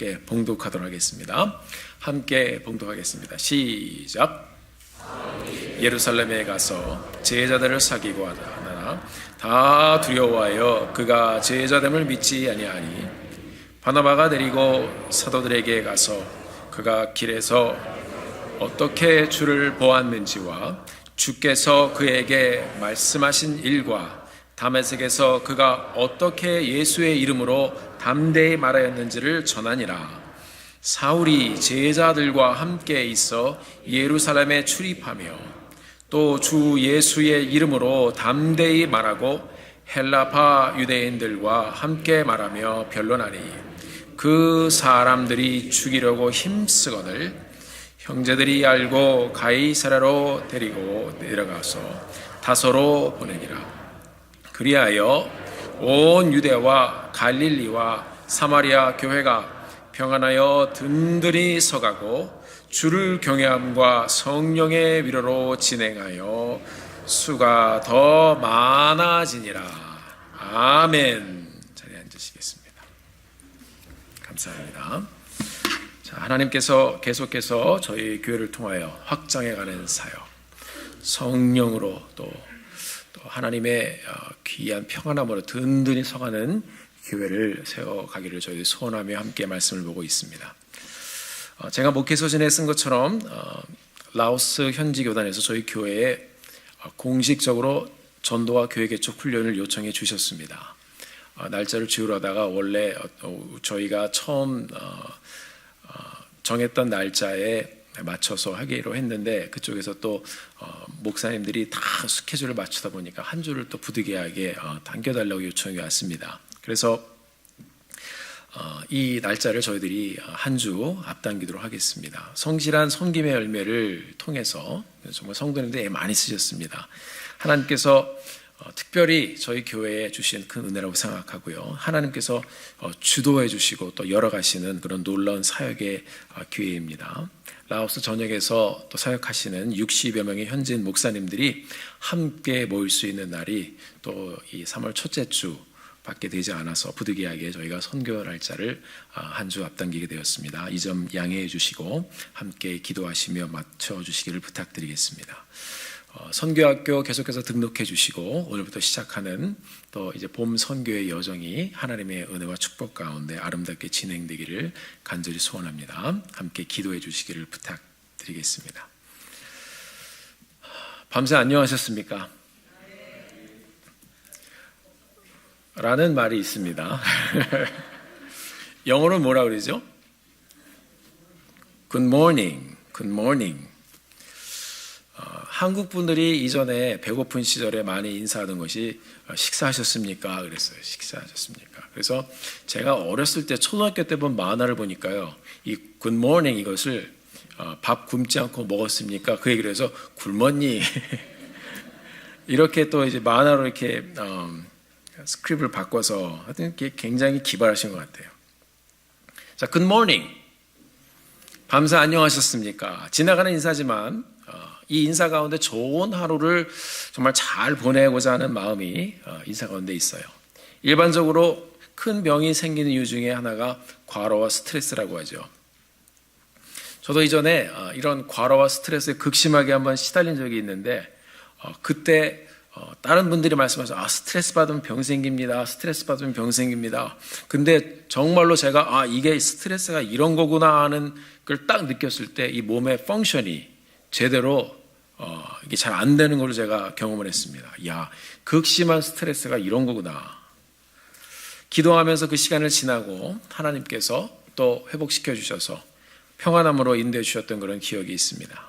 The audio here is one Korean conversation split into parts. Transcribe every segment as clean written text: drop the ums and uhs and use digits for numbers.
함께 봉독하도록 하겠습니다. 함께 봉독하겠습니다. 시작. 예루살렘에 가서 제자들을 사귀고 하나 다 두려워하여 그가 제자됨을 믿지 아니하니 바나바가 데리고 사도들에게 가서 그가 길에서 어떻게 주를 보았는지와 주께서 그에게 말씀하신 일과 다메섹에서 그가 어떻게 예수의 이름으로 담대히 말하였는지를 전하니라. 사울이 제자들과 함께 있어 예루살렘에 출입하며 또 주 예수의 이름으로 담대히 말하고 헬라파 유대인들과 함께 말하며 변론하니 그 사람들이 죽이려고 힘쓰거늘 형제들이 알고 가이사랴로 데리고 내려가서 다소로 보내니라. 그리하여 온 유대와 갈릴리와 사마리아 교회가 평안하여 든든히 서가고 주를 경외함과 성령의 위로로 진행하여 수가 더 많아지니라. 아멘. 자리에 앉으시겠습니다. 감사합니다. 자, 하나님께서 계속해서 저희 교회를 통하여 확장해가는 사역, 성령으로 또 하나님의 귀한 평안함으로 든든히 서가는 교회를 세워가기를 저희 소원하며 함께 말씀을 보고 있습니다. 제가 목회서신에 쓴 것처럼 라오스 현지 교단에서 저희 교회에 공식적으로 전도와 교회 개척 훈련을 요청해 주셨습니다. 날짜를 지우려다가 원래 저희가 처음 정했던 날짜에 맞춰서 하기로 했는데 그쪽에서 또 목사님들이 다 스케줄을 맞추다 보니까 한 주를 또 부득이하게 당겨달라고 요청이 왔습니다. 그래서 이 날짜를 저희들이 한 주 앞당기도록 하겠습니다. 성실한 섬김의 열매를 통해서 정말 성도님들이 많이 쓰셨습니다. 하나님께서 특별히 저희 교회에 주신 큰 은혜라고 생각하고요. 하나님께서 주도해 주시고 또 열어가시는 그런 놀라운 사역의 기회입니다. 라오스 전역에서 또 사역하시는 60여 명의 현지인 목사님들이 함께 모일 수 있는 날이 또 이 3월 첫째 주 밖에 되지 않아서 부득이하게 저희가 선교 날짜를 한 주 앞당기게 되었습니다. 이 점 양해해 주시고 함께 기도하시며 맞춰주시기를 부탁드리겠습니다. 선교학교 계속해서 등록해 주시고 오늘부터 시작하는 또 이제 봄 선교의 여정이 하나님의 은혜와 축복 가운데 아름답게 진행되기를 간절히 소원합니다. 함께 기도해 주시기를 부탁드리겠습니다. 밤새 안녕하셨습니까? 라는 말이 있습니다. 영어로 뭐라 그러죠? Good morning, good morning. 한국 분들이 이전에 배고픈 시절에 많이 인사하던 것이 식사하셨습니까? 그랬어요. 식사하셨습니까? 그래서 제가 어렸을 때 초등학교 때 본 만화를 보니까요, 이 good morning 이것을 밥 굶지 않고 먹었습니까? 그 얘기를 해서 굶었니? 이렇게 또 이제 만화로 이렇게 스크립을 바꿔서 하여튼 굉장히 기발하신 것 같아요. 자, good morning. 밤새 안녕하셨습니까? 지나가는 인사지만 이 인사 가운데 좋은 하루를 정말 잘 보내고자 하는 마음이 인사 가운데 있어요. 일반적으로 큰 병이 생기는 이유 중에 하나가 과로와 스트레스라고 하죠. 저도 이전에 이런 과로와 스트레스에 극심하게 한번 시달린 적이 있는데 그때 다른 분들이 말씀하셔서 스트레스 받으면 병 생깁니다. 스트레스 받으면 병 생깁니다. 근데 정말로 제가 이게 스트레스가 이런 거구나 하는 걸 딱 느꼈을 때 이 몸의 펑션이 제대로 이게 잘 안 되는 걸 제가 경험을 했습니다. 극심한 스트레스가 이런 거구나. 기도하면서 그 시간을 지나고 하나님께서 또 회복시켜 주셔서 평안함으로 인도해 주셨던 그런 기억이 있습니다.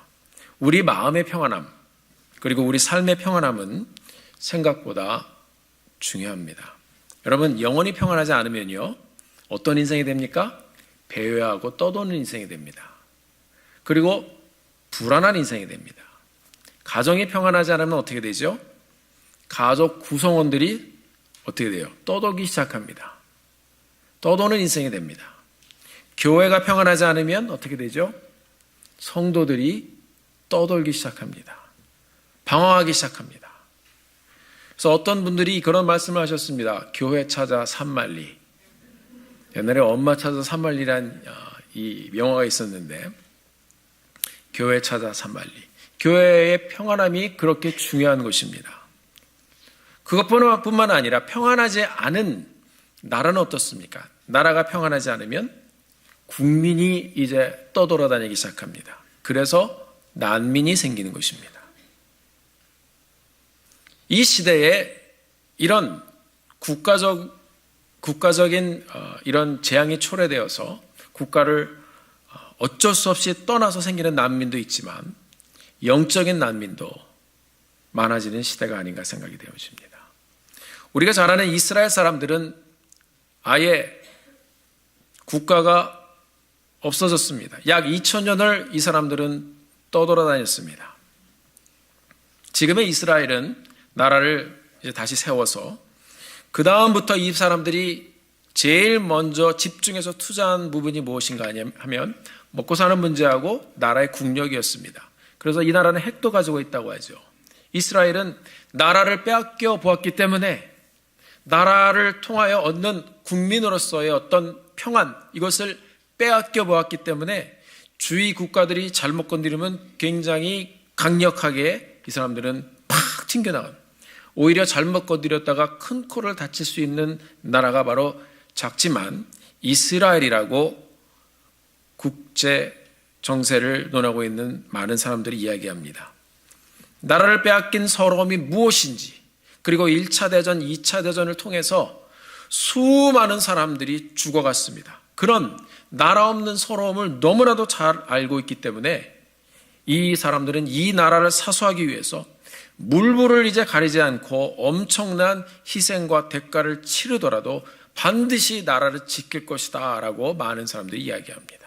우리 마음의 평안함 그리고 우리 삶의 평안함은 생각보다 중요합니다. 여러분, 영원히 평안하지 않으면요, 어떤 인생이 됩니까? 배회하고 떠도는 인생이 됩니다. 그리고 불안한 인생이 됩니다. 가정이 평안하지 않으면 어떻게 되죠? 가족 구성원들이 어떻게 돼요? 떠돌기 시작합니다. 떠도는 인생이 됩니다. 교회가 평안하지 않으면 어떻게 되죠? 성도들이 떠돌기 시작합니다. 방황하기 시작합니다. 그래서 어떤 분들이 그런 말씀을 하셨습니다. 교회 찾아 산만리. 옛날에 엄마 찾아 산말리란 이 영화가 있었는데, 교회 찾아 산말리. 교회의 평안함이 그렇게 중요한 것입니다. 그것뿐만 아니라 평안하지 않은 나라는 어떻습니까? 나라가 평안하지 않으면 국민이 이제 떠돌아다니기 시작합니다. 그래서 난민이 생기는 것입니다. 이 시대에 이런 국가적인 이런 재앙이 초래되어서 국가를 어쩔 수 없이 떠나서 생기는 난민도 있지만 영적인 난민도 많아지는 시대가 아닌가 생각이 되어집니다. 우리가 잘 아는 이스라엘 사람들은 아예 국가가 없어졌습니다. 약 2000년을 이 사람들은 떠돌아다녔습니다. 지금의 이스라엘은 나라를 이제 다시 세워서 그 다음부터 이 사람들이 제일 먼저 집중해서 투자한 부분이 무엇인가 하면 먹고 사는 문제하고 나라의 국력이었습니다. 그래서 이 나라는 핵도 가지고 있다고 하죠. 이스라엘은 나라를 빼앗겨 보았기 때문에 나라를 통하여 얻는 국민으로서의 어떤 평안, 이것을 빼앗겨 보았기 때문에 주위 국가들이 잘못 건드리면 굉장히 강력하게 이 사람들은 팍 튕겨나갑니다. 오히려 잘못 건드렸다가 큰 코를 다칠 수 있는 나라가 바로 작지만 이스라엘이라고 국제 정세를 논하고 있는 많은 사람들이 이야기합니다. 나라를 빼앗긴 서러움이 무엇인지, 그리고 1차 대전, 2차 대전을 통해서 수많은 사람들이 죽어갔습니다. 그런 나라 없는 서러움을 너무나도 잘 알고 있기 때문에 이 사람들은 이 나라를 사수하기 위해서 물불을 이제 가리지 않고 엄청난 희생과 대가를 치르더라도 반드시 나라를 지킬 것이다 라고 많은 사람들이 이야기합니다.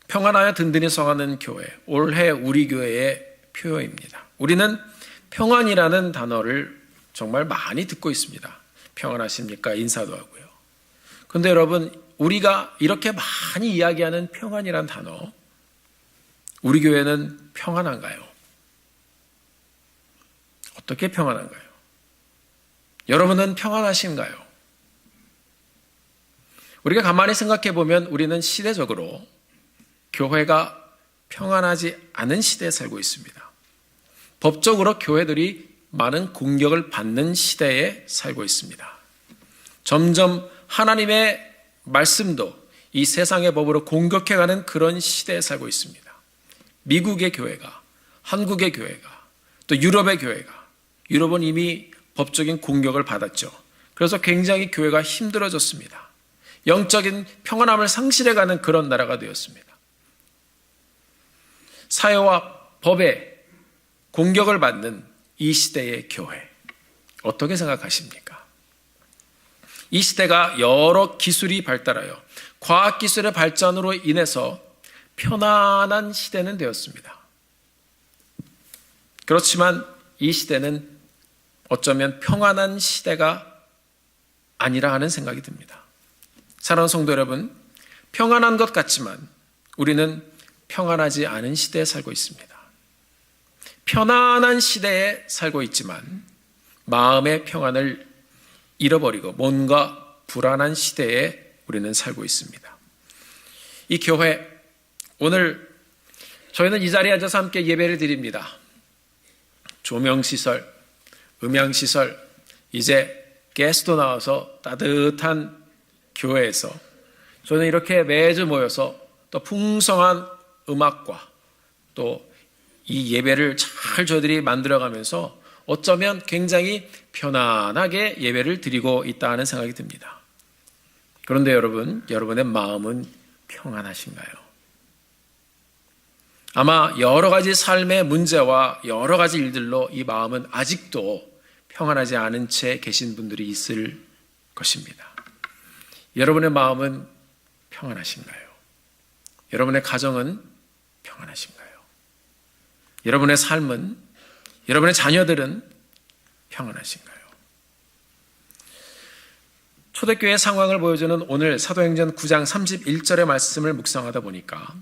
평안하여 든든히 서가는 교회, 올해 우리 교회의 표어입니다. 우리는 평안이라는 단어를 정말 많이 듣고 있습니다. 평안하십니까? 인사도 하고요. 그런데 여러분, 우리가 이렇게 많이 이야기하는 평안이라는 단어, 우리 교회는 평안한가요? 어떻게 평안한가요? 여러분은 평안하신가요? 우리가 가만히 생각해 보면 우리는 시대적으로 교회가 평안하지 않은 시대에 살고 있습니다. 법적으로 교회들이 많은 공격을 받는 시대에 살고 있습니다. 점점 하나님의 말씀도 이 세상의 법으로 공격해가는 그런 시대에 살고 있습니다. 미국의 교회가, 한국의 교회가, 또 유럽의 교회가, 유럽은 이미 법적인 공격을 받았죠. 그래서 굉장히 교회가 힘들어졌습니다. 영적인 평안함을 상실해가는 그런 나라가 되었습니다. 사회와 법에 공격을 받는 이 시대의 교회, 어떻게 생각하십니까? 이 시대가 여러 기술이 발달하여 과학기술의 발전으로 인해서 편안한 시대는 되었습니다. 그렇지만 이 시대는 어쩌면 평안한 시대가 아니라 하는 생각이 듭니다. 사랑하는 성도 여러분, 평안한 것 같지만 우리는 평안하지 않은 시대에 살고 있습니다. 편안한 시대에 살고 있지만 마음의 평안을 잃어버리고 뭔가 불안한 시대에 우리는 살고 있습니다. 이 교회, 오늘 저희는 이 자리에 앉아서 함께 예배를 드립니다. 조명시설, 음향시설, 이제 가스도 나와서 따뜻한 교회에서 저는 이렇게 매주 모여서 또 풍성한 음악과 또 이 예배를 잘 저희들이 만들어가면서 어쩌면 굉장히 편안하게 예배를 드리고 있다는 생각이 듭니다. 그런데 여러분, 여러분의 마음은 평안하신가요? 아마 여러 가지 삶의 문제와 여러 가지 일들로 이 마음은 아직도 평안하지 않은 채 계신 분들이 있을 것입니다. 여러분의 마음은 평안하신가요? 여러분의 가정은 평안하신가요? 여러분의 삶은, 여러분의 자녀들은 평안하신가요? 초대교회 상황을 보여주는 오늘 사도행전 9장 31절의 말씀을 묵상하다 보니까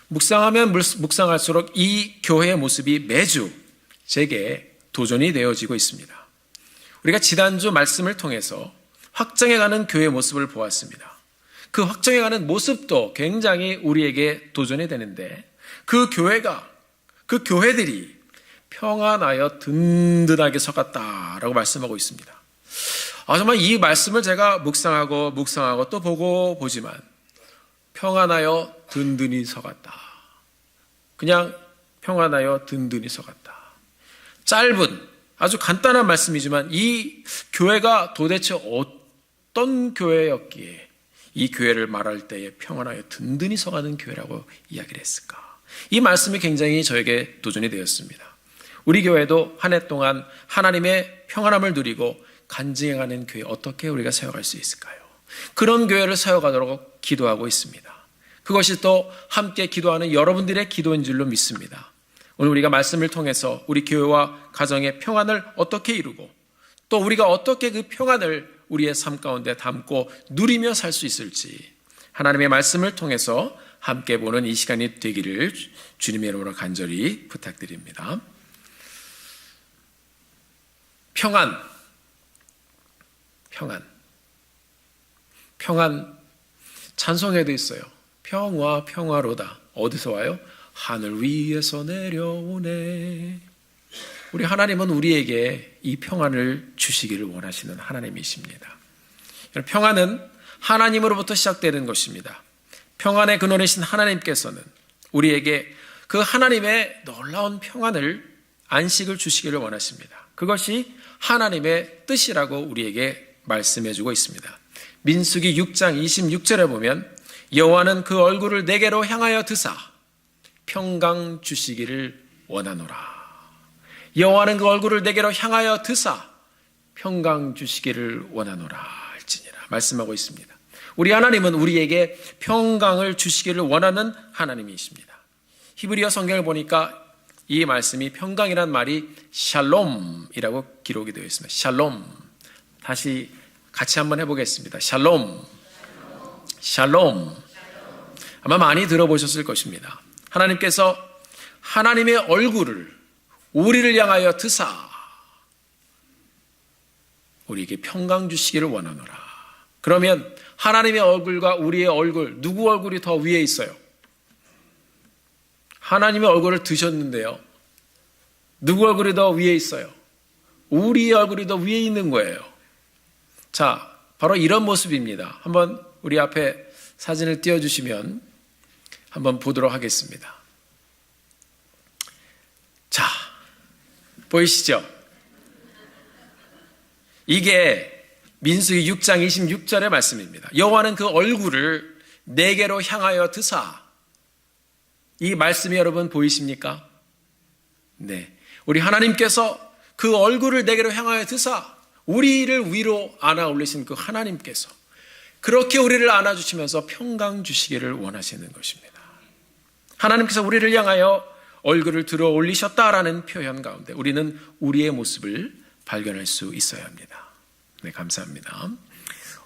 묵상하면 묵상할수록 이 교회의 모습이 매주 제게 도전이 되어지고 있습니다. 우리가 지난주 말씀을 통해서 확정해가는 교회의 모습을 보았습니다. 그 확정해가는 모습도 굉장히 우리에게 도전이 되는데 그 교회가, 그 교회들이 평안하여 든든하게 서갔다라고 말씀하고 있습니다. 정말 이 말씀을 제가 묵상하고 또 보지만 평안하여 든든히 서갔다. 그냥 평안하여 든든히 서갔다. 짧은 아주 간단한 말씀이지만 이 교회가 도대체 어떤 교회였기에 이 교회를 말할 때에 평안하여 든든히 서가는 교회라고 이야기를 했을까? 이 말씀이 굉장히 저에게 도전이 되었습니다. 우리 교회도 한 해 동안 하나님의 평안함을 누리고 간증해가는 교회 어떻게 우리가 세워갈 수 있을까요? 그런 교회를 세워가도록 기도하고 있습니다. 그것이 또 함께 기도하는 여러분들의 기도인 줄로 믿습니다. 오늘 우리가 말씀을 통해서 우리 교회와 가정의 평안을 어떻게 이루고 또 우리가 어떻게 그 평안을 우리의 삶 가운데 담고 누리며 살 수 있을지 하나님의 말씀을 통해서 함께 보는 이 시간이 되기를 주님의 이름으로 간절히 부탁드립니다. 평안 찬송에도 있어요. 평화로다. 어디서 와요? 하늘 위에서 내려오네. 우리 하나님은 우리에게 이 평안을 주시기를 원하시는 하나님이십니다. 평안은 하나님으로부터 시작되는 것입니다. 평안의 근원이신 하나님께서는 우리에게 그 하나님의 놀라운 평안을, 안식을 주시기를 원하십니다. 그것이 하나님의 뜻이라고 우리에게 말씀해주고 있습니다. 민수기 6장 26절에 보면 여호와는 그 얼굴을 내게로 향하여 드사 평강 주시기를 원하노라. 여호와는 그 얼굴을 내게로 향하여 드사 평강 주시기를 원하노라 할지니라 말씀하고 있습니다. 우리 하나님은 우리에게 평강을 주시기를 원하는 하나님이십니다. 히브리어 성경을 보니까 이 말씀이 평강이란 말이 샬롬이라고 기록이 되어 있습니다. 샬롬. 다시 같이 한번 해보겠습니다. 샬롬. 아마 많이 들어보셨을 것입니다. 하나님께서 하나님의 얼굴을 우리를 향하여 드사 우리에게 평강 주시기를 원하노라. 그러면 하나님의 얼굴과 우리의 얼굴, 누구 얼굴이 더 위에 있어요? 하나님의 얼굴을 드셨는데요. 누구 얼굴이 더 위에 있어요? 우리의 얼굴이 더 위에 있는 거예요. 자, 바로 이런 모습입니다. 한번 우리 앞에 사진을 띄워주시면 한번 보도록 하겠습니다. 자, 보이시죠? 이게 민수기 6장 26절의 말씀입니다. 여호와는 그 얼굴을 내게로 향하여 드사. 이 말씀이 여러분 보이십니까? 네. 우리 하나님께서 그 얼굴을 내게로 향하여 드사 우리를 위로 안아 올리신 그 하나님께서 그렇게 우리를 안아주시면서 평강 주시기를 원하시는 것입니다. 하나님께서 우리를 향하여 얼굴을 들어 올리셨다라는 표현 가운데 우리는 우리의 모습을 발견할 수 있어야 합니다. 네, 감사합니다.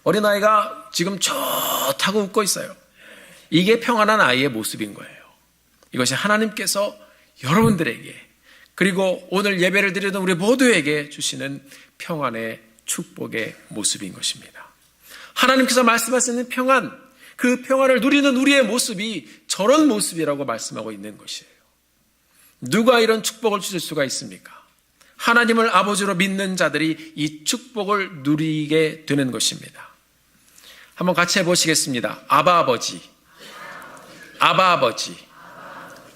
어린아이가 지금 좋다고 웃고 있어요. 이게 평안한 아이의 모습인 거예요. 이것이 하나님께서 여러분들에게 그리고 오늘 예배를 드리는 우리 모두에게 주시는 평안의 축복의 모습인 것입니다. 하나님께서 말씀하시는 평안, 그 평안을 누리는 우리의 모습이 저런 모습이라고 말씀하고 있는 것이에요. 누가 이런 축복을 주실 수가 있습니까? 하나님을 아버지로 믿는 자들이 이 축복을 누리게 되는 것입니다. 한번 같이 해보시겠습니다. 아바 아버지.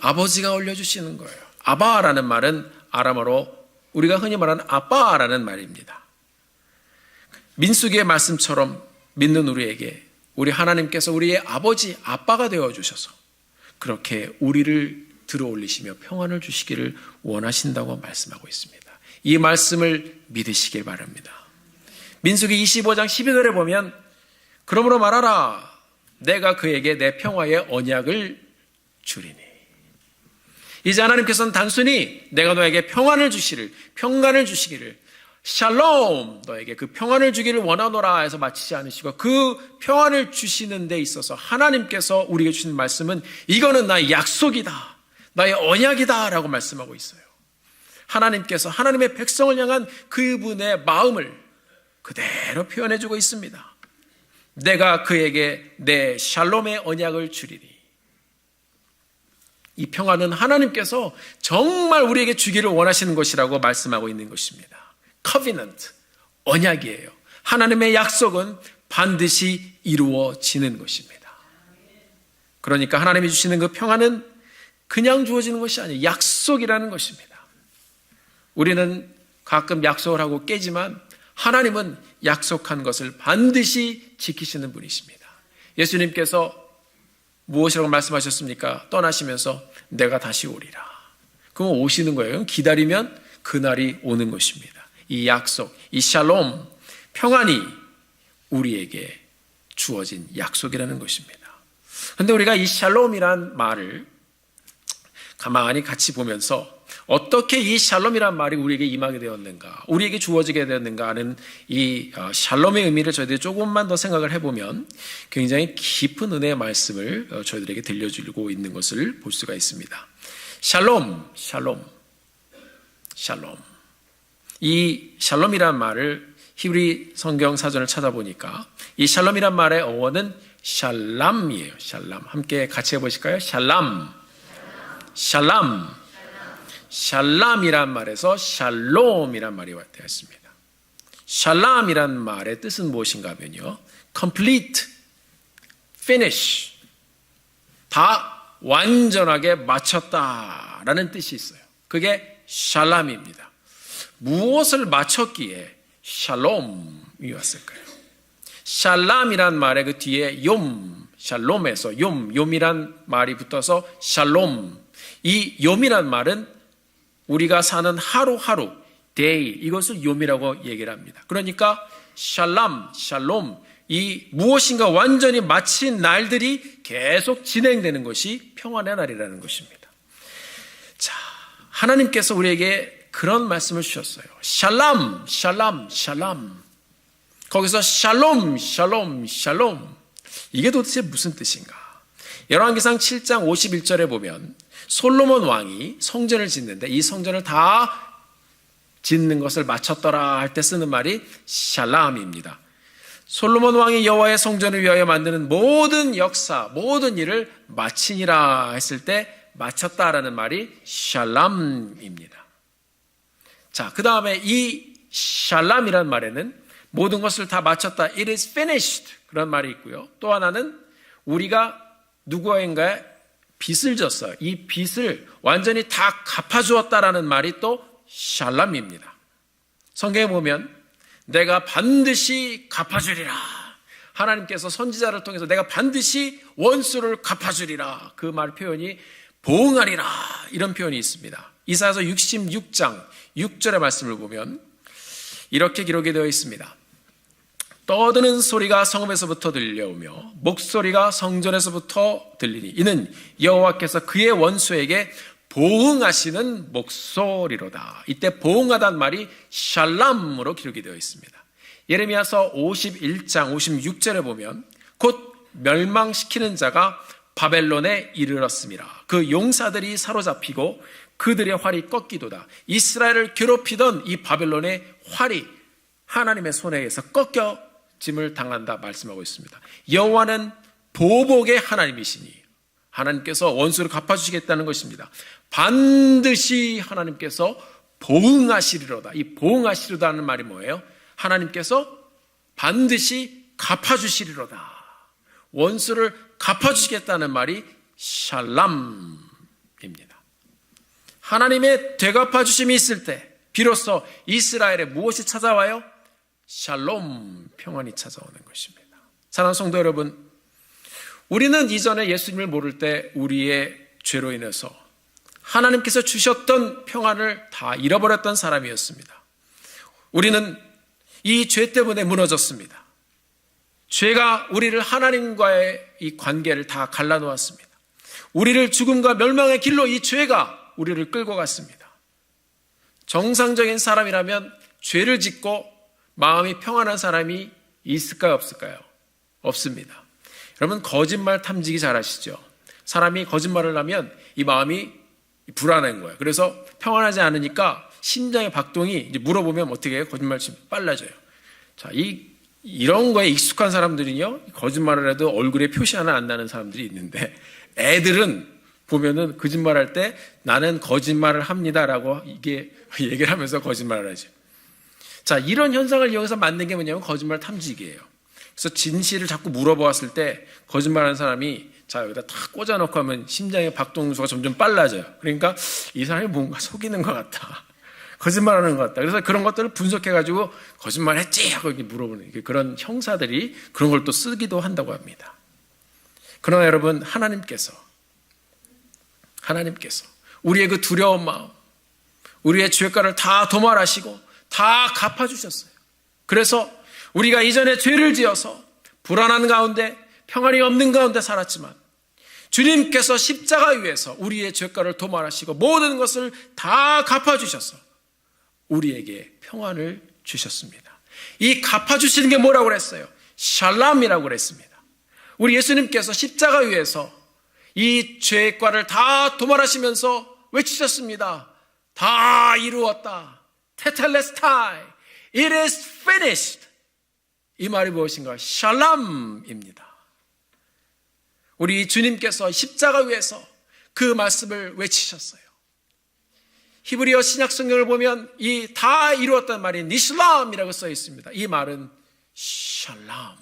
아버지가 올려주시는 거예요. 아바라는 말은 아람어로 우리가 흔히 말하는 아빠라는 말입니다. 민수기의 말씀처럼 믿는 우리에게 우리 하나님께서 우리의 아버지, 아빠가 되어주셔서 그렇게 우리를 들어 올리시며 평안을 주시기를 원하신다고 말씀하고 있습니다. 이 말씀을 믿으시길 바랍니다. 민수기 25장 12절에 보면 그러므로 말하라 내가 그에게 내 평화의 언약을 주리니. 이제 하나님께서는 단순히 내가 너에게 평안을 주시기를 샬롬 너에게 그 평안을 주기를 원하노라 해서 마치지 않으시고 그 평안을 주시는 데 있어서 하나님께서 우리에게 주신 말씀은 이거는 나의 약속이다. 나의 언약이다 라고 말씀하고 있어요. 하나님께서 하나님의 백성을 향한 그분의 마음을 그대로 표현해주고 있습니다. 내가 그에게 내 샬롬의 언약을 주리니. 이 평화는 하나님께서 정말 우리에게 주기를 원하시는 것이라고 말씀하고 있는 것입니다. covenant, 언약이에요. 하나님의 약속은 반드시 이루어지는 것입니다. 그러니까 하나님이 주시는 그 평화는 그냥 주어지는 것이 아니에요. 약속이라는 것입니다. 우리는 가끔 약속을 하고 깨지만 하나님은 약속한 것을 반드시 지키시는 분이십니다. 예수님께서 무엇이라고 말씀하셨습니까? 떠나시면서 내가 다시 오리라. 그럼 오시는 거예요. 기다리면 그날이 오는 것입니다. 이 약속, 이 샬롬, 평안이 우리에게 주어진 약속이라는 것입니다. 그런데 우리가 이 샬롬이란 말을 가만히 같이 보면서 어떻게 이 샬롬이란 말이 우리에게 임하게 되었는가, 우리에게 주어지게 되었는가 하는 이 샬롬의 의미를 저희들이 조금만 더 생각을 해보면 굉장히 깊은 은혜의 말씀을 저희들에게 들려주고 있는 것을 볼 수가 있습니다. 샬롬, 샬롬, 샬롬. 이 샬롬이란 말을 히브리 성경 사전을 찾아보니까 이 샬롬이란 말의 어원은 샬람이에요. 샬람. 함께 같이 해보실까요? 샬람, 샬람. 샬람이란 말에서 샬롬이란 말이 되었습니다. 샬람이란 말의 뜻은 무엇인가 하면요, complete, finish, 다 완전하게 마쳤다라는 뜻이 있어요. 그게 샬람입니다. 무엇을 마쳤기에 샬롬이 왔을까요? 샬람이란 말의 그 뒤에 욤, 샬롬에서 욤이란 말이 붙어서 샬롬. 이 욤이란 말은 우리가 사는 하루하루, day, 이것을 욤이라고 얘기를 합니다. 그러니까 샬람, 샬롬, 이 무엇인가 완전히 마친 날들이 계속 진행되는 것이 평안의 날이라는 것입니다. 자, 하나님께서 우리에게 그런 말씀을 주셨어요. 샬람, 샬람, 샬람. 거기서 샬롬, 샬롬, 샬롬. 이게 도대체 무슨 뜻인가? 열왕기상 7장 51절에 보면 솔로몬 왕이 성전을 짓는데 이 성전을 다 짓는 것을 마쳤더라 할 때 쓰는 말이 샬람입니다. 솔로몬 왕이 여호와의 성전을 위하여 만드는 모든 역사, 모든 일을 마치니라 했을 때 마쳤다라는 말이 샬람입니다. 자, 그 다음에 이 샬람이란 말에는 모든 것을 다 마쳤다, it is finished, 그런 말이 있고요. 또 하나는 우리가 누구인가에 빚을 졌어요. 이 빚을 완전히 다 갚아주었다라는 말이 또 샬람입니다. 성경에 보면 내가 반드시 갚아주리라. 하나님께서 선지자를 통해서 내가 반드시 원수를 갚아주리라. 그 말 표현이 보응하리라. 이런 표현이 있습니다. 이사야서 66장 6절의 말씀을 보면 이렇게 기록이 되어 있습니다. 떠드는 소리가 성읍에서부터 들려오며 목소리가 성전에서부터 들리니 이는 여호와께서 그의 원수에게 보응하시는 목소리로다. 이때 보응하다는 말이 샬람으로 기록이 되어 있습니다. 예레미야서 51장 56절에 보면 곧 멸망시키는 자가 바벨론에 이르렀습니다. 그 용사들이 사로잡히고 그들의 활이 꺾이도다. 이스라엘을 괴롭히던 이 바벨론의 활이 하나님의 손에 의해서 꺾여짐을 당한다 말씀하고 있습니다. 여호와는 보복의 하나님이시니 하나님께서 원수를 갚아주시겠다는 것입니다. 반드시 하나님께서 보응하시리로다. 이 보응하시리로다 하는 말이 뭐예요? 하나님께서 반드시 갚아주시리로다. 원수를 갚아주시겠다는 말이 샬람입니다. 하나님의 되갚아주심이 있을 때 비로소 이스라엘에 무엇이 찾아와요? 샬롬, 평안이 찾아오는 것입니다. 사랑하는 성도 여러분, 우리는 이전에 예수님을 모를 때 우리의 죄로 인해서 하나님께서 주셨던 평안을 다 잃어버렸던 사람이었습니다. 우리는 이 죄 때문에 무너졌습니다. 죄가 우리를 하나님과의 이 관계를 다 갈라놓았습니다. 우리를 죽음과 멸망의 길로 이 죄가 우리를 끌고 갔습니다. 정상적인 사람이라면 죄를 짓고 마음이 평안한 사람이 있을까요, 없을까요? 없습니다. 여러분, 거짓말 탐지기 잘 아시죠? 사람이 거짓말을 하면 이 마음이 불안한 거예요. 그래서 평안하지 않으니까 심장의 박동이 이제 물어보면 어떻게 해요? 거짓말 치면 빨라져요. 자, 이런 거에 익숙한 사람들은요, 거짓말을 해도 얼굴에 표시 하나 안 나는 사람들이 있는데, 애들은 보면은 거짓말할 때 나는 거짓말을 합니다라고 이게 얘기를 하면서 거짓말을 하죠. 자, 이런 현상을 이용해서 만든 게 뭐냐면 거짓말 탐지기예요. 그래서 진실을 자꾸 물어보았을 때 거짓말하는 사람이 자, 여기다 탁 꽂아놓고 하면 심장의 박동수가 점점 빨라져요. 그러니까 이 사람이 뭔가 속이는 것 같다. 거짓말하는 것 같다. 그래서 그런 것들을 분석해가지고 거짓말했지 하고 이렇게 물어보는 그런 형사들이 그런 걸 또 쓰기도 한다고 합니다. 그러나 여러분, 하나님께서 우리의 그 두려운 마음, 우리의 죄가를 다 도말하시고 다 갚아주셨어요. 그래서 우리가 이전에 죄를 지어서 불안한 가운데 평안이 없는 가운데 살았지만 주님께서 십자가 위에서 우리의 죄가를 도말하시고 모든 것을 다 갚아주셔서 우리에게 평안을 주셨습니다. 이 갚아주시는 게 뭐라고 그랬어요? 샬람이라고 그랬습니다. 우리 예수님께서 십자가 위에서 이 죄과를 다 도말하시면서 외치셨습니다. 다 이루었다. 테텔레스타이. It is finished. 이 말이 무엇인가? 샬람입니다. 우리 주님께서 십자가 위에서 그 말씀을 외치셨어요. 히브리어 신약 성경을 보면 이 다 이루었다는 말이 니슬람이라고 써 있습니다. 이 말은 샬람.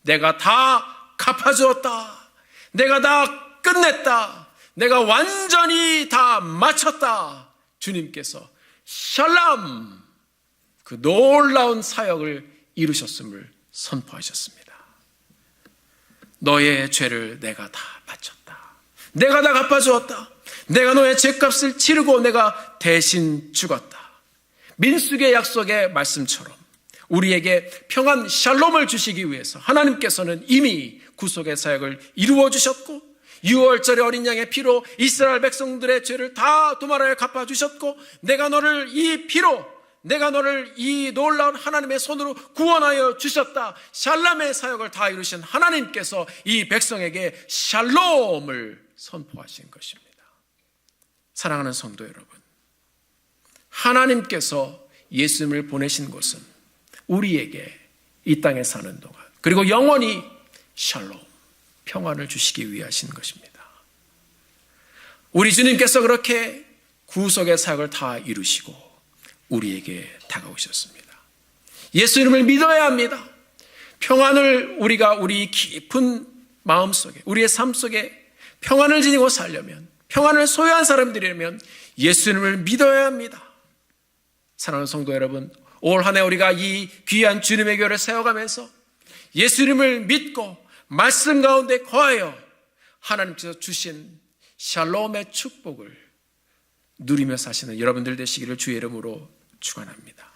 내가 다 갚아주었다. 내가 다 끝냈다. 내가 완전히 다 마쳤다. 주님께서 샬람, 그 놀라운 사역을 이루셨음을 선포하셨습니다. 너의 죄를 내가 다 바쳤다. 내가 다 갚아주었다. 내가 너의 죄값을 치르고 내가 대신 죽었다. 민수기의 약속의 말씀처럼 우리에게 평안 샬롬을 주시기 위해서 하나님께서는 이미 구속의 사역을 이루어 주셨고 6월절의 어린 양의 피로 이스라엘 백성들의 죄를 다 도말하여 갚아주셨고 내가 너를 이 놀라운 하나님의 손으로 구원하여 주셨다. 샬람의 사역을 다 이루신 하나님께서 이 백성에게 샬롬을 선포하신 것입니다. 사랑하는 성도 여러분, 하나님께서 예수님을 보내신 것은 우리에게 이 땅에 사는 동안 그리고 영원히 샬롬, 평안을 주시기 위해 하신 것입니다. 우리 주님께서 그렇게 구속의 사역을 다 이루시고 우리에게 다가오셨습니다. 예수 이름을 믿어야 합니다. 평안을 우리 깊은 마음속에 우리의 삶 속에 평안을 지니고 살려면 평안을 소유한 사람들이라면 예수 이름을 믿어야 합니다. 사랑하는 성도 여러분, 올 한 해 우리가 이 귀한 주님의 교회를 세워가면서 예수 이름을 믿고 말씀 가운데 거하여 하나님께서 주신 샬롬의 축복을 누리며 사시는 여러분들 되시기를 주의 이름으로 축원합니다.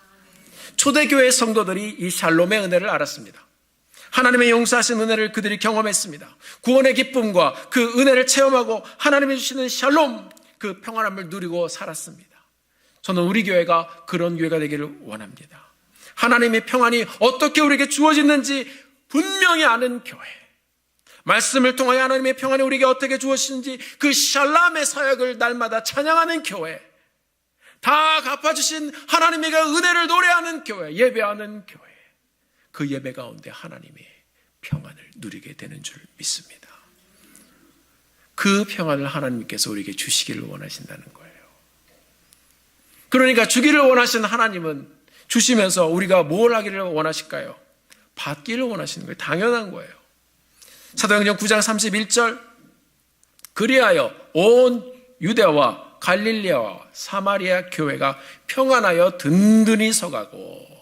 초대교회 성도들이 이 샬롬의 은혜를 알았습니다. 하나님의 용서하신 은혜를 그들이 경험했습니다. 구원의 기쁨과 그 은혜를 체험하고 하나님이 주시는 샬롬, 그 평안함을 누리고 살았습니다. 저는 우리 교회가 그런 교회가 되기를 원합니다. 하나님의 평안이 어떻게 우리에게 주어지는지 분명히 아는 교회, 말씀을 통하여 하나님의 평안이 우리에게 어떻게 주어지는지 그 샬람의 사역을 날마다 찬양하는 교회, 다 갚아주신 하나님의 은혜를 노래하는 교회, 예배하는 교회, 그 예배 가운데 하나님의 평안을 누리게 되는 줄 믿습니다. 그 평안을 하나님께서 우리에게 주시기를 원하신다는 거예요. 그러니까 주기를 원하시는 하나님은 주시면서 우리가 뭘 하기를 원하실까요? 받기를 원하시는 거예요. 당연한 거예요. 사도행전 9장 31절, 그리하여 온 유대와 갈릴리아와 사마리아 교회가 평안하여 든든히 서가고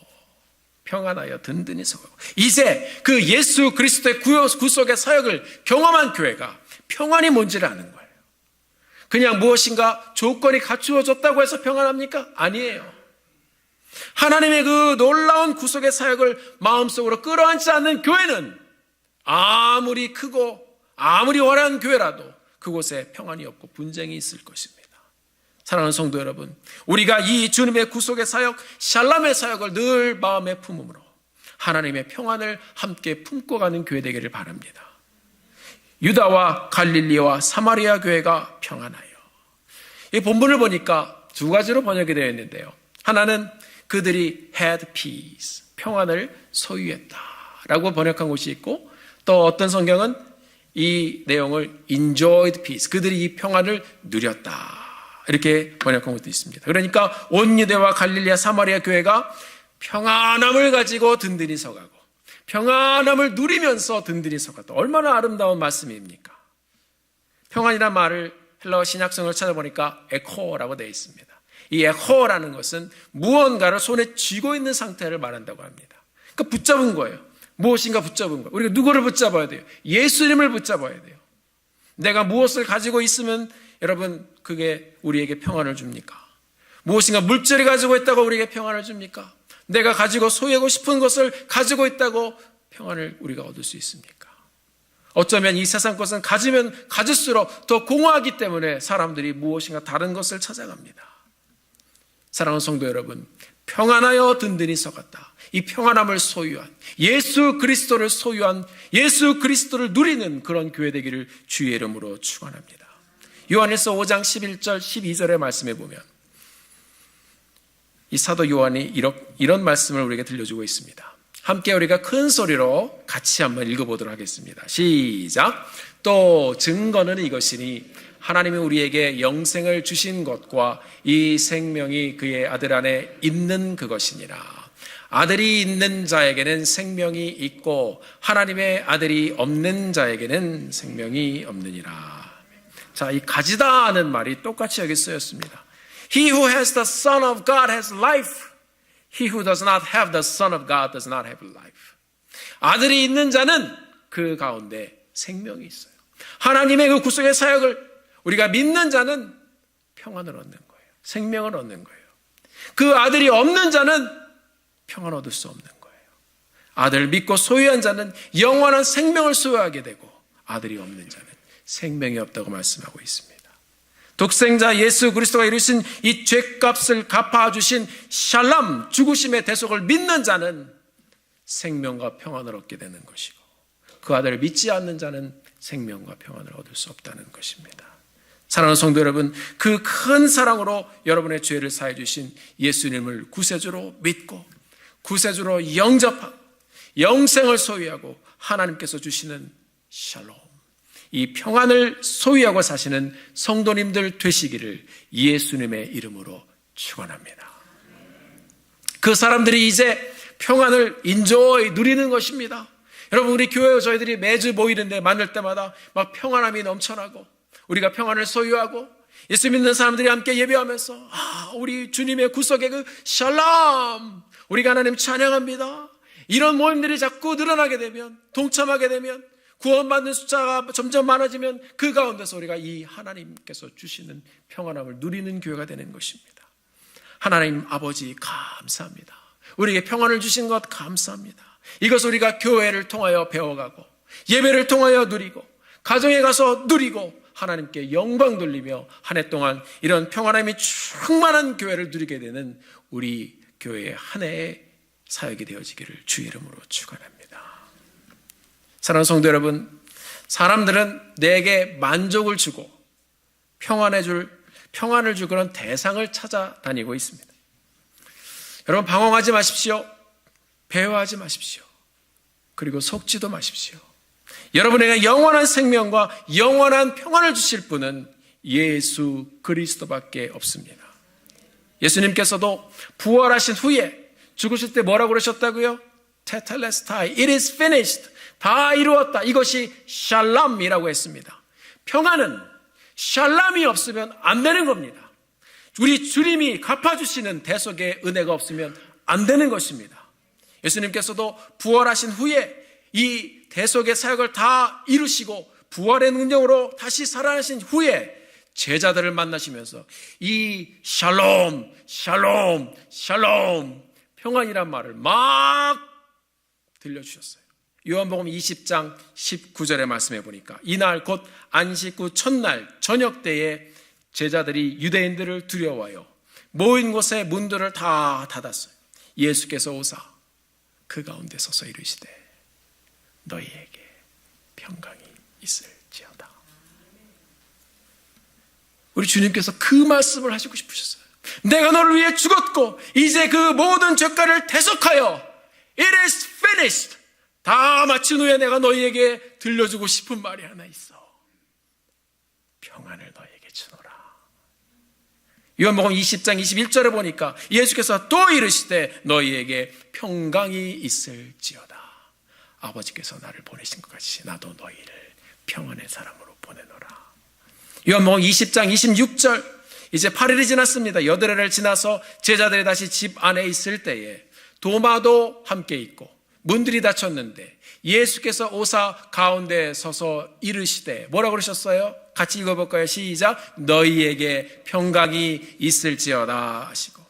이제 그 예수 그리스도의 구속의 사역을 경험한 교회가 평안이 뭔지를 아는 거예요. 그냥 무엇인가 조건이 갖추어졌다고 해서 평안합니까? 아니에요. 하나님의 그 놀라운 구속의 사역을 마음속으로 끌어안지 않는 교회는 아무리 크고 아무리 화려한 교회라도 그곳에 평안이 없고 분쟁이 있을 것입니다. 사랑하는 성도 여러분, 우리가 이 주님의 구속의 사역, 샬람의 사역을 늘 마음에 품음으로 하나님의 평안을 함께 품고 가는 교회 되기를 바랍니다. 유다와 갈릴리와 사마리아 교회가 평안하여, 이 본문을 보니까 두 가지로 번역이 되어 있는데요. 하나는 그들이 had peace, 평안을 소유했다라고 번역한 곳이 있고, 또 어떤 성경은 이 내용을 enjoyed peace, 그들이 이 평안을 누렸다, 이렇게 번역한 것도 있습니다. 그러니까 온 유대와 갈릴리아 사마리아 교회가 평안함을 가지고 든든히 서가고 평안함을 누리면서 든든히 서갔다. 얼마나 아름다운 말씀입니까? 평안이란 말을 헬라어 신약성을 찾아보니까 에코라고 되어 있습니다. 이 에코라는 것은 무언가를 손에 쥐고 있는 상태를 말한다고 합니다. 그러니까 붙잡은 거예요. 무엇인가 붙잡은 거예요. 우리가 누구를 붙잡아야 돼요? 예수님을 붙잡아야 돼요. 내가 무엇을 가지고 있으면 여러분 그게 우리에게 평안을 줍니까? 무엇인가 물질을 가지고 있다고 우리에게 평안을 줍니까? 내가 가지고 소유하고 싶은 것을 가지고 있다고 평안을 우리가 얻을 수 있습니까? 어쩌면 이 세상 것은 가지면 가질수록 더 공허하기 때문에 사람들이 무엇인가 다른 것을 찾아갑니다. 사랑하는 성도 여러분, 평안하여 든든히 서갔다. 이 평안함을 소유한, 예수 그리스도를 소유한, 예수 그리스도를 누리는 그런 교회 되기를 주의 이름으로 축원합니다. 요한일서 5장 11절 12절의 말씀에 보면 이 사도 요한이 이런 말씀을 우리에게 들려주고 있습니다. 함께 우리가 큰 소리로 같이 한번 읽어보도록 하겠습니다. 시작. 또 증거는 이것이니 하나님이 우리에게 영생을 주신 것과 이 생명이 그의 아들 안에 있는 그것이니라. 아들이 있는 자에게는 생명이 있고 하나님의 아들이 없는 자에게는 생명이 없느니라. 자, 이 가지다 하는 말이 똑같이 여기 쓰였습니다. He who has the Son of God has life. He who does not have the Son of God does not have life. 아들이 있는 자는 그 가운데 생명이 있어요. 하나님의 그 구속의 사역을 우리가 믿는 자는 평안을 얻는 거예요. 생명을 얻는 거예요. 그 아들이 없는 자는 평안 얻을 수 없는 거예요. 아들을 믿고 소유한 자는 영원한 생명을 소유하게 되고 아들이 없는 자는 생명이 없다고 말씀하고 있습니다. 독생자 예수 그리스도가 이루신 이 죄값을 갚아주신 샬람, 죽으심의 대속을 믿는 자는 생명과 평안을 얻게 되는 것이고 그 아들을 믿지 않는 자는 생명과 평안을 얻을 수 없다는 것입니다. 사랑하는 성도 여러분, 그 큰 사랑으로 여러분의 죄를 사해 주신 예수님을 구세주로 믿고 구세주로 영접하고 영생을 소유하고 하나님께서 주시는 샬롬, 이 평안을 소유하고 사시는 성도님들 되시기를 예수님의 이름으로 축원합니다. 그 사람들이 이제 평안을 인조히 누리는 것입니다. 여러분, 우리 교회 저희들이 매주 모이는데 만날 때마다 막 평안함이 넘쳐나고 우리가 평안을 소유하고 예수 믿는 사람들이 함께 예배하면서 우리 주님의 구속의 그 샬롬, 우리가 하나님 찬양합니다. 이런 모임들이 자꾸 늘어나게 되면, 동참하게 되면, 구원받는 숫자가 점점 많아지면 그 가운데서 우리가 이 하나님께서 주시는 평안함을 누리는 교회가 되는 것입니다. 하나님 아버지 감사합니다. 우리에게 평안을 주신 것 감사합니다. 이것을 우리가 교회를 통하여 배워가고 예배를 통하여 누리고 가정에 가서 누리고 하나님께 영광 돌리며 한 해 동안 이런 평안함이 충만한 교회를 누리게 되는 우리 교회의 한 해의 사역이 되어지기를 주의 이름으로 축원합니다. 사랑하는 성도 여러분, 사람들은 내게 만족을 주고 평안을 줄 그런 대상을 찾아다니고 있습니다. 여러분, 방황하지 마십시오. 배회하지 마십시오. 그리고 속지도 마십시오. 여러분에게 영원한 생명과 영원한 평안을 주실 분은 예수 그리스도밖에 없습니다. 예수님께서도 부활하신 후에 죽으실 때 뭐라고 그러셨다고요? 테텔레스타이, it is finished. 다 이루었다. 이것이 샬람이라고 했습니다. 평안은 샬람이 없으면 안 되는 겁니다. 우리 주님이 갚아주시는 대속의 은혜가 없으면 안 되는 것입니다. 예수님께서도 부활하신 후에 이 대속의 사역을 다 이루시고 부활의 능력으로 다시 살아나신 후에 제자들을 만나시면서 이 샬롬, 샬롬, 샬롬, 평안이란 말을 막 들려주셨어요. 요한복음 20장 19절의 말씀해 보니까 이날 곧 안식 후 첫날 저녁 때에 제자들이 유대인들을 두려워하여 모인 곳에 문들을 다 닫았어요. 예수께서 오사 그 가운데 서서 이르시되 너희에게 평강이 있을지어다. 우리 주님께서 그 말씀을 하시고 싶으셨어요. 내가 너를 위해 죽었고 이제 그 모든 죄가를 대속하여 It is finished. 다 마친 후에 내가 너희에게 들려주고 싶은 말이 하나 있어. 평안을 너희에게 주노라. 요한복음 20장 21절에 보니까 예수께서 또 이르시되 너희에게 평강이 있을지어다. 아버지께서 나를 보내신 것 같이 나도 너희를 평안의 사람으로 보내노라. 요한복음 20장 26절 이제 8일이 지났습니다. 여드레를 지나서 제자들이 다시 집 안에 있을 때에 도마도 함께 있고 문들이 닫혔는데 예수께서 오사 가운데 서서 이르시되 뭐라고 그러셨어요? 같이 읽어볼까요? 시작. 너희에게 평강이 있을지어다 하시고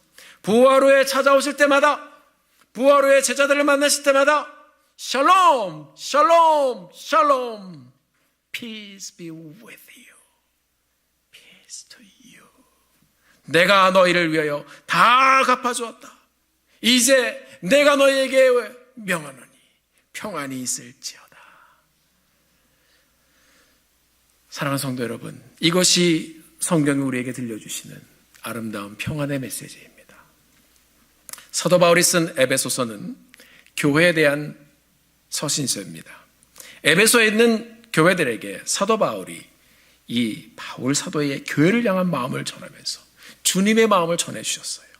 부활 후에 찾아오실 때마다 부활 후에 제자들을 만나실 때마다 샬롬 샬롬 샬롬 Peace be with you. Peace to you. 내가 너희를 위하여 다 갚아주었다. 이제 내가 너희에게 명하노니 평안이 있을지어다. 사랑하는 성도 여러분, 이것이 성경이 우리에게 들려주시는 아름다운 평안의 메시지입니다. 사도 바울이 쓴 에베소서는 교회에 대한 서신서입니다. 에베소에 있는 교회들에게 사도 바울이 이 바울 사도의 교회를 향한 마음을 전하면서 주님의 마음을 전해주셨어요.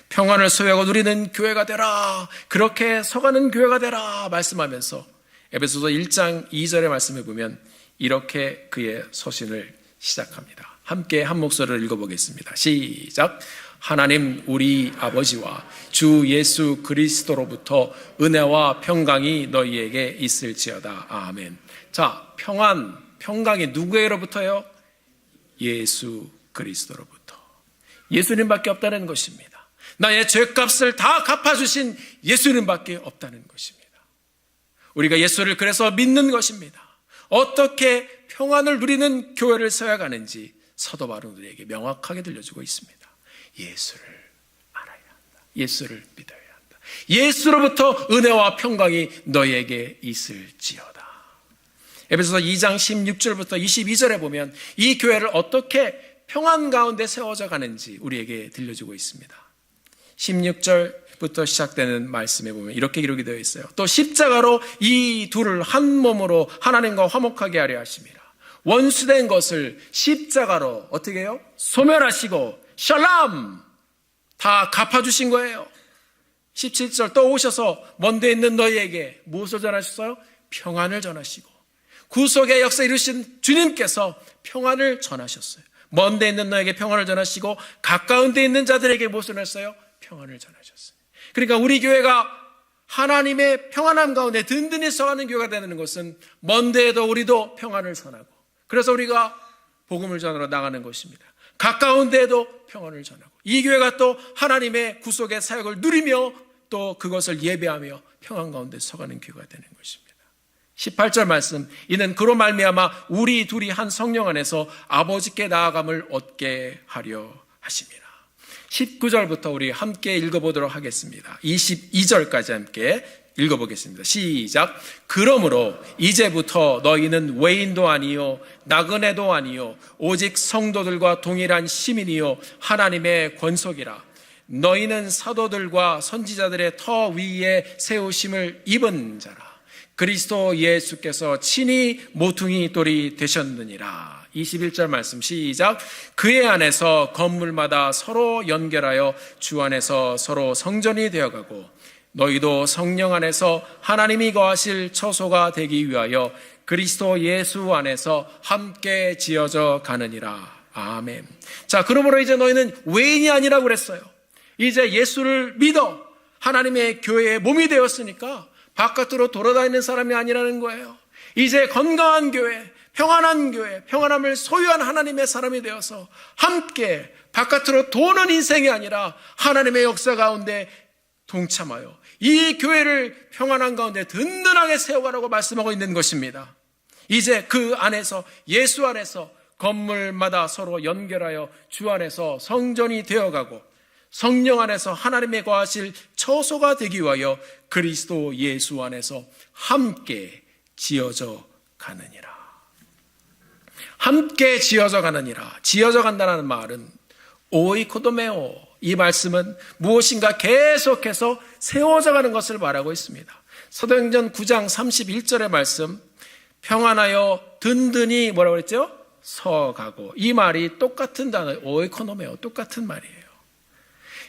평안을 소유하고 누리는 교회가 되라. 그렇게 서가는 교회가 되라 말씀하면서 에베소서 1장 2절의 말씀을 보면 이렇게 그의 서신을 시작합니다. 함께 한 목소리를 읽어보겠습니다. 시작. 하나님 우리 아버지와 주 예수 그리스도로부터 은혜와 평강이 너희에게 있을지어다. 아멘. 자, 평강이 누구에게로부터요? 예수 그리스도로부터. 예수님밖에 없다는 것입니다. 나의 죄값을 다 갚아주신 예수님밖에 없다는 것입니다. 우리가 예수를 그래서 믿는 것입니다. 어떻게 평안을 누리는 교회를 세워가는지 사도 바울은 우리에게 명확하게 들려주고 있습니다. 예수를 알아야 한다. 예수를 믿어야 한다. 예수로부터 은혜와 평강이 너희에게 있을지어다. 에베소서 2장 16절부터 22절에 보면 이 교회를 어떻게 평안 가운데 세워져 가는지 우리에게 들려주고 있습니다. 16절부터 시작되는 말씀에 보면 이렇게 기록이 되어 있어요. 또 십자가로 이 둘을 한 몸으로 하나님과 화목하게 하려 하심이라. 원수된 것을 십자가로 어떻게 해요? 소멸하시고 샬람 다 갚아주신 거예요. 17절 또 오셔서 먼데 있는 너희에게 무엇을 전하셨어요? 평안을 전하시고 구속의 역사 이루신 주님께서 평안을 전하셨어요. 먼데 있는 너에게 평안을 전하시고 가까운 데 있는 자들에게 무엇을 전하셨어요? 평안을 전하셨어요. 그러니까 우리 교회가 하나님의 평안함 가운데 든든히 서가는 교회가 되는 것은 먼데에도 우리도 평안을 전하고 그래서 우리가 복음을 전하러 나가는 것입니다. 가까운 데에도 평안을 전하고 이 교회가 또 하나님의 구속의 사역을 누리며 또 그것을 예배하며 평안 가운데 서가는 교회가 되는 것입니다. 18절 말씀, 이는 그로 말미암아 우리 둘이 한 성령 안에서 아버지께 나아감을 얻게 하려 하심이라. 19절부터 우리 함께 읽어보도록 하겠습니다. 22절까지 함께 읽어보겠습니다. 시작. 그러므로 이제부터 너희는 외인도 아니요 나그네도 아니요 오직 성도들과 동일한 시민이요 하나님의 권속이라. 너희는 사도들과 선지자들의 터 위에 세우심을 입은 자라. 그리스도 예수께서 친히 모퉁이 돌이 되셨느니라. 21절 말씀 시작. 그의 안에서 건물마다 서로 연결하여 주 안에서 서로 성전이 되어가고 너희도 성령 안에서 하나님이 거하실 처소가 되기 위하여 그리스도 예수 안에서 함께 지어져 가느니라. 아멘. 자, 그러므로 이제 너희는 외인이 아니라고 그랬어요. 이제 예수를 믿어 하나님의 교회의 몸이 되었으니까 바깥으로 돌아다니는 사람이 아니라는 거예요. 이제 건강한 교회, 평안한 교회, 평안함을 소유한 하나님의 사람이 되어서 함께 바깥으로 도는 인생이 아니라 하나님의 역사 가운데 동참하여 이 교회를 평안한 가운데 든든하게 세워가라고 말씀하고 있는 것입니다. 이제 그 안에서 예수 안에서 건물마다 서로 연결하여 주 안에서 성전이 되어가고 성령 안에서 하나님의 거하실 처소가 되기 위하여 그리스도 예수 안에서 함께 지어져 가느니라. 함께 지어져 가느니라. 지어져 간다는 말은 오이코도메오, 이 말씀은 무엇인가 계속해서 세워져 가는 것을 말하고 있습니다. 사도행전 9장 31절의 말씀, 평안하여 든든히 뭐라고 그랬죠? 서가고. 이 말이 똑같은 단어, 오이코노메오, 똑같은 말이에요.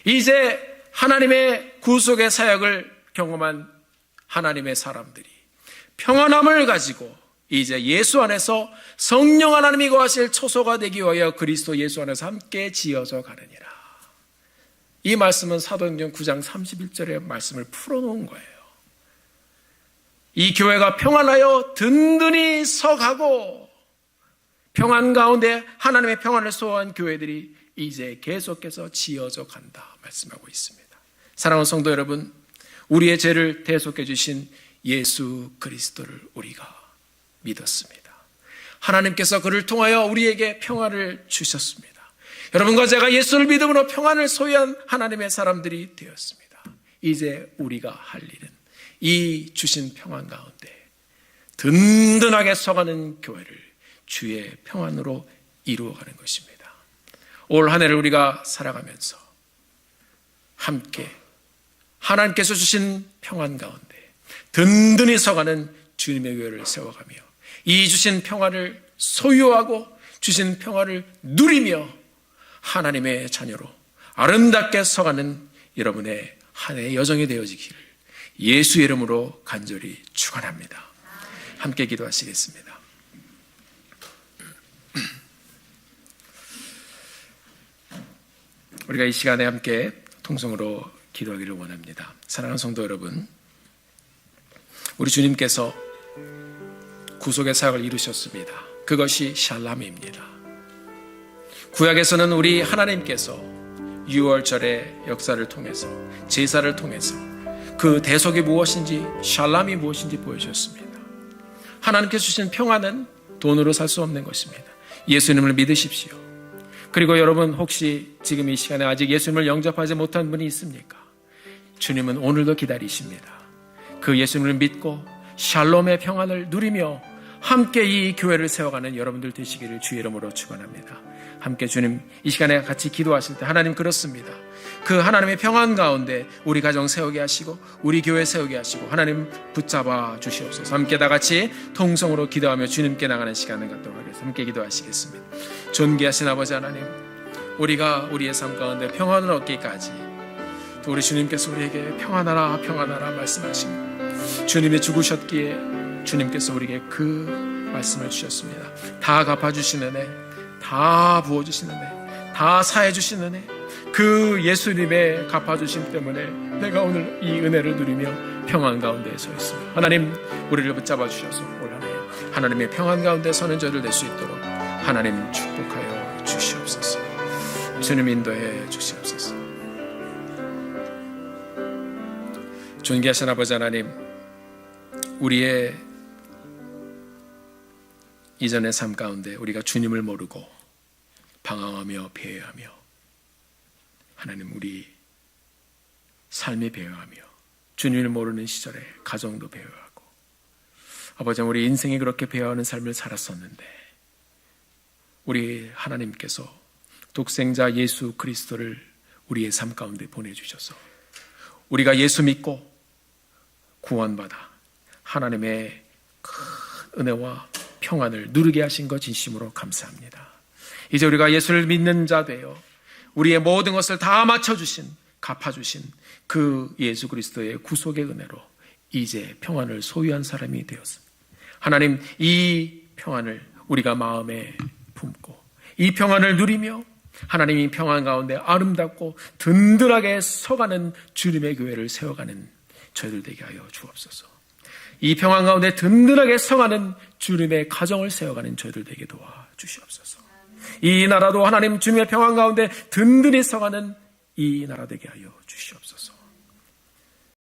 이제 하나님의 구속의 사역을 경험한 하나님의 사람들이 평안함을 가지고 이제 예수 안에서 성령 하나님이 거하실 초소가 되기 위하여 그리스도 예수 안에서 함께 지어져 가느니라. 이 말씀은 사도행전 9장 31절의 말씀을 풀어놓은 거예요. 이 교회가 평안하여 든든히 서가고, 평안 가운데 하나님의 평안을 소유한 교회들이 이제 계속해서 지어져 간다 말씀하고 있습니다. 사랑하는 성도 여러분, 우리의 죄를 대속해 주신 예수 그리스도를 우리가 믿었습니다. 하나님께서 그를 통하여 우리에게 평안을 주셨습니다. 여러분과 제가 예수를 믿음으로 평안을 소유한 하나님의 사람들이 되었습니다. 이제 우리가 할 일은 이 주신 평안 가운데 든든하게 서가는 교회를 주의 평안으로 이루어가는 것입니다. 올 한 해를 우리가 살아가면서 함께 하나님께서 주신 평안 가운데 든든히 서가는 주님의 교회를 세워가며 이 주신 평안을 소유하고 주신 평안을 누리며 하나님의 자녀로 아름답게 서가는 여러분의 한 해의 여정이 되어지기를 예수의 이름으로 간절히 축원합니다. 함께 기도하시겠습니다. 우리가 이 시간에 함께 통성으로 기도하기를 원합니다. 사랑하는 성도 여러분, 우리 주님께서 구속의 사역을 이루셨습니다. 그것이 샬람입니다. 구약에서는 우리 하나님께서 유월절의 역사를 통해서, 제사를 통해서 그 대속이 무엇인지, 샬람이 무엇인지 보여주셨습니다. 하나님께서 주신 평안은 돈으로 살 수 없는 것입니다. 예수님을 믿으십시오. 그리고 여러분, 혹시 지금 이 시간에 아직 예수님을 영접하지 못한 분이 있습니까? 주님은 오늘도 기다리십니다. 그 예수님을 믿고 샬롬의 평안을 누리며 함께 이 교회를 세워가는 여러분들 되시기를 주의 이름으로 축원합니다. 함께 주님 이 시간에 같이 기도하실 때, 하나님 그렇습니다. 그 하나님의 평안 가운데 우리 가정 세우게 하시고 우리 교회 세우게 하시고 하나님 붙잡아 주시옵소서. 함께 다 같이 통성으로 기도하며 주님께 나가는 시간을 갖도록 하겠습니다. 함께 기도하시겠습니다. 존귀하신 아버지 하나님, 우리가 우리의 삶 가운데 평안을 얻기까지 또 우리 주님께서 우리에게 평안하라 평안하라 말씀하시고 주님이 죽으셨기에 주님께서 우리에게 그 말씀을 주셨습니다. 다 갚아주시는 애, 다 부어주시는 애, 다 사해주시는 애, 그 예수님의 갚아주심 때문에 내가 오늘 이 은혜를 누리며 평안 가운데 서 있습니다. 하나님, 우리를 붙잡아 주셔서 올 한 해 하나님의 평안 가운데 서는 저를 될 수 있도록 하나님 축복하여 주시옵소서. 주님 인도해 주시옵소서. 존귀하신 아버지 하나님, 우리의 이전의 삶 가운데 우리가 주님을 모르고 방황하며 배회하며 하나님, 우리 삶이 배회하며 주님을 모르는 시절에 가정도 배회하고 아버지, 우리 인생이 그렇게 배회하는 삶을 살았었는데 우리 하나님께서 독생자 예수 그리스도를 우리의 삶 가운데 보내주셔서 우리가 예수 믿고 구원받아 하나님의 큰 은혜와 평안을 누리게 하신 것 진심으로 감사합니다. 이제 우리가 예수를 믿는 자 되어 우리의 모든 것을 다 맞춰주신, 갚아주신 그 예수 그리스도의 구속의 은혜로 이제 평안을 소유한 사람이 되었습니다. 하나님, 이 평안을 우리가 마음에 품고 이 평안을 누리며 하나님이 평안 가운데 아름답고 든든하게 서가는 주님의 교회를 세워가는 저희들 되게 하여 주옵소서. 이 평안 가운데 든든하게 서가는 주님의 가정을 세워가는 저희들 되게 도와주시옵소서. 이 나라도 하나님 주님의 평안 가운데 든든히 서가는 이 나라 되게 하여 주시옵소서.